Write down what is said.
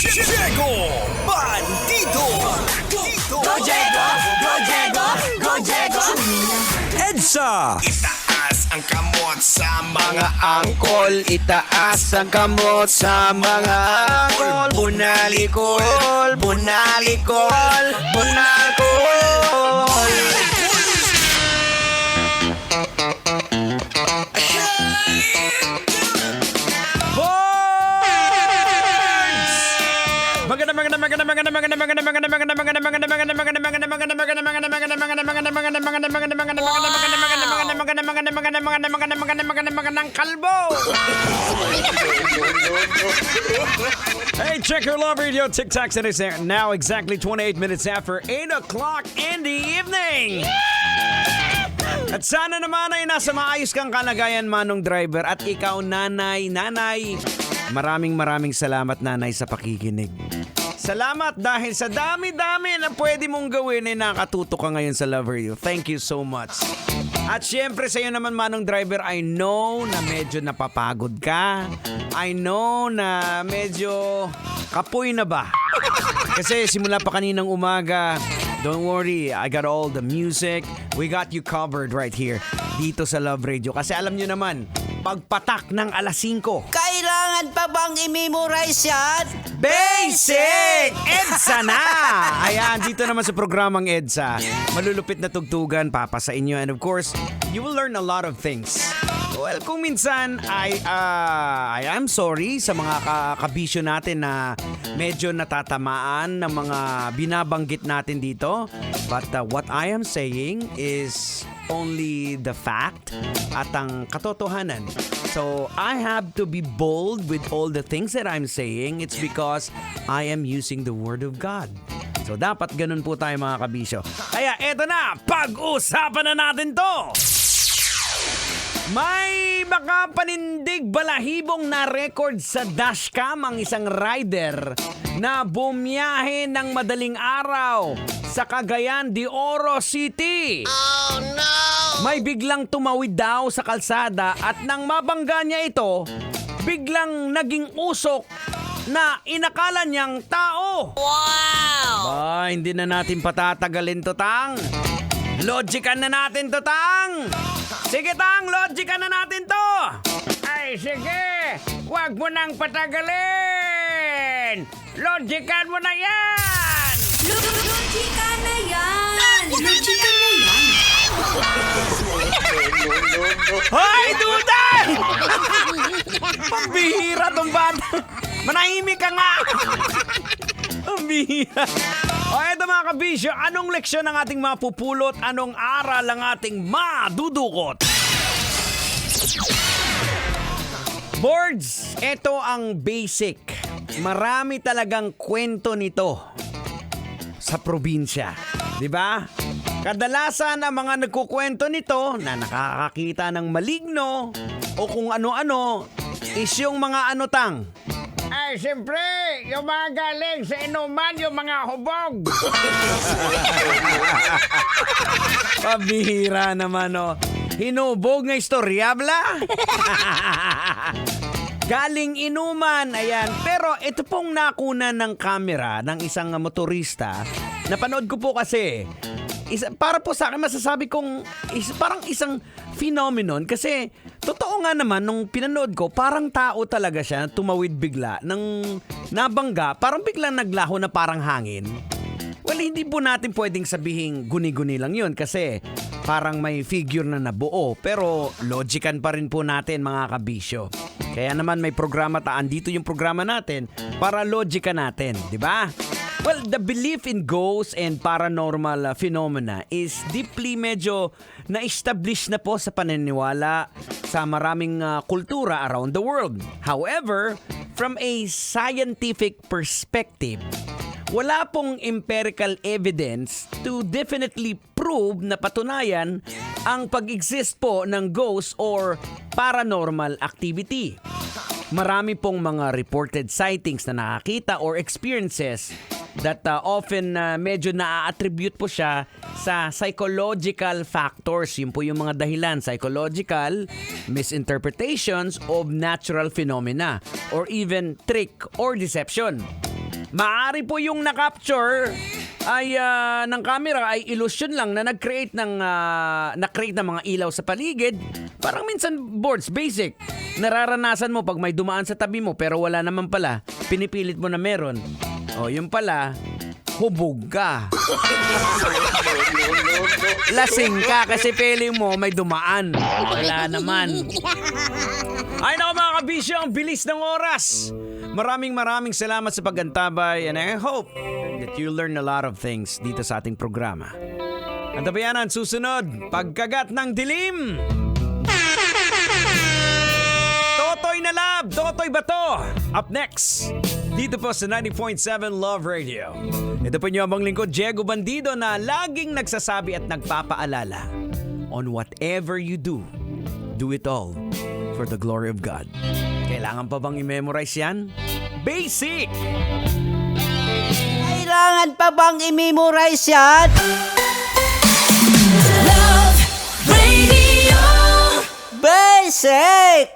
Diego Bandito. Go Diego! Go Diego! Go Diego! EDSA. Itaas ang kamot sa mga angkol. Itaas ang kamot sa mga angkol. Bunalikol, bunalikol, bunalikol. Magandang kalbo. Hey, check your love radio. TikTok that is there now exactly 28 minutes after 8 o'clock in the evening. At sana naman ay nasa maayos kang kalagayan, manong driver. At ikaw, nanay. Maraming salamat, nanay, sa pakikinig. Salamat dahil sa dami-dami na pwede mong gawin ay nakatuto ka ngayon sa Love Radio. Thank you so much. At syempre sa iyo naman, manong driver, I know na medyo napapagod ka. I know na medyo kapoy na ba? Kasi simula pa kaninang umaga, don't worry, I got all the music. We got you covered right here dito sa Love Radio. Kasi alam nyo naman, pagpatak ng alas 5. Kailangan pa bang i-memorize yan? Basic! EDSA na! Ayan, dito naman sa programang EDSA. Malulupit na tugtugan, papa sa inyo. And of course, you will learn a lot of things. Well, kung minsan, I am sorry sa mga kabisyo natin na medyo natatamaan ng mga binabanggit natin dito. But what I am saying is only the fact at ang katotohanan. So, I have to be bold with all the things that I'm saying. It's because I am using the Word of God. So, dapat ganun po tayo mga kabisyo. Kaya, eto na, pag-usapan na natin to! May baka panindig balahibong na record sa dashcam ang isang rider na bumiyahe ng madaling araw sa Cagayan de Oro City. Oh no! May biglang tumawid daw sa kalsada at nang mabangga niya ito, biglang naging usok na inakala niyang tao. Wow! Ba, hindi na natin patatagalin to, Tang. Logican na natin to, Tang. Sige, Tang, logican na natin to. Ay, sige. Huwag mo nang patagalin. Logican mo na yan. Logika na yan! Logika na yan! Hoy, Duday! Pambihira tong bata. Manahimik ka nga. Pambihira. O eto mga kabisyo, anong leksyon ang ating mapupulot? Anong aral ang ating madudukot? Boards, ito ang basic. Marami talagang kwento nito sa probinsya. Di ba? Kadalasan ang mga nagkukwento nito na nakakakita ng maligno o kung ano-ano is yung mga anotang. Ay, siyempre, yung mga galing sa inuman, yung mga hubog. Pabihira naman, oh. Hinubog nga istorya, bla? Galing inuman, ayan. Pero ito pong nakuna ng camera ng isang motorista. Napanood ko po kasi. Para po sa akin, masasabi kong parang isang phenomenon. Kasi totoo nga naman, nung pinanood ko, parang tao talaga siya, tumawid bigla. Nang nabangga, parang biglang naglaho na parang hangin. Well, hindi po natin pwedeng sabihin guni-guni lang yun kasi parang may figure na nabuo. Pero logican pa rin po natin, mga kabisyo. Kaya naman may programa, andito yung programa natin para logica natin, di ba? Well, the belief in ghosts and paranormal phenomena is deeply medyo na-establish na po sa paniniwala sa maraming kultura around the world. However, from a scientific perspective, wala pong empirical evidence to definitely prove na patunayan ang pag-exist po ng ghosts or paranormal activity. Marami pong mga reported sightings na nakakita or experiences that often medyo na-attribute po siya sa psychological factors. Yun po yung mga dahilan, psychological misinterpretations of natural phenomena or even trick or deception. Maaari po yung na-capture ay ng camera ay illusion lang na nag-create ng mga ilaw sa paligid. Parang minsan boards, basic. Nararanasan mo pag may dumaan sa tabi mo pero wala naman pala. Pinipilit mo na meron. O, yung pala, hubog ka. Lasing ka kasi feeling mo may dumaan. Wala naman. Ay naku mga kabisyo, ang bilis ng oras. Maraming salamat sa pagantabay and I hope that you learn a lot of things dito sa ating programa. Ang tabayanan, susunod, pagkagat ng dilim. Totoy na lab, Totoy Bato. Up next, dito po sa 90.7 Love Radio. Ito po niyo abang lingkod, Diego Bandido na laging nagsasabi at nagpapaalala, on whatever you do it all for the glory of God. Kailangan pa bang i-memorize yan? Basic! Kailangan pa bang i-memorize yan? Love Radio. Basic!